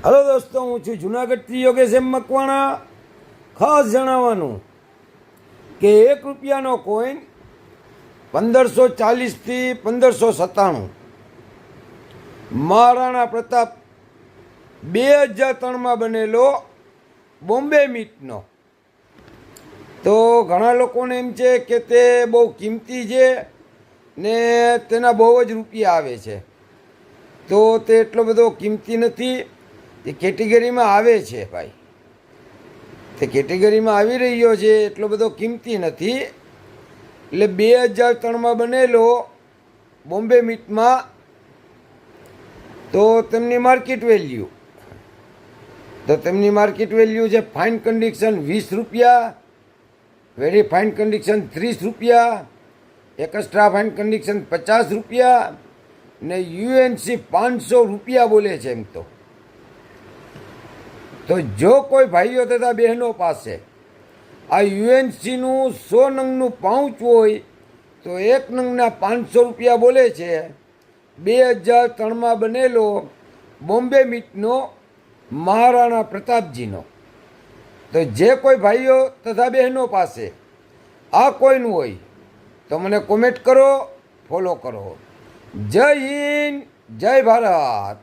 Hello દોસ્તો, હું છું જુનાગઢથી યોગેશ એમ મકવાણા. ખાસ જણાવવાનું કે ₹1નો કોઈન 1540થી 1597 મહારાણા પ્રતાપ 2003માં બનેલો બોમ્બે મીટનો. તો ઘણા લોકોને એમ છે કે તે બહુ કિંમતી છે ને તેના બહુ જ રૂપિયા આવે છે. તો તે એટલો બધો કિંમતી નથી. તે કેટેગરીમાં આવે છે ભાઈ, તે કેટેગરીમાં આવી રહ્યો છે, એટલો બધો કિંમતી નથી. એટલે 2003માં બનેલો બોમ્બે મીટમાં તો તેમની માર્કેટ વેલ્યુ છે fine condition ₹20, very fine condition ₹30, extra fine condition ₹50 ને યુએનસી ₹500 બોલે છે. એમ તો જો કોઈ ભાઈઓ તથા બહેનો પાસે આ યુએનસીનું 100 નંગનું પાઉચ હોય તો એક નંગના ₹500 બોલે છે. 2003માં બનેલો બોમ્બે મીટનો મહારાણા પ્રતાપજીનો. તો જે કોઈ ભાઈઓ તથા બહેનો પાસે આ કોઈન હોય તો મને કોમેન્ટ કરો, ફોલો કરો. જય હિન્દ, જય ભારત.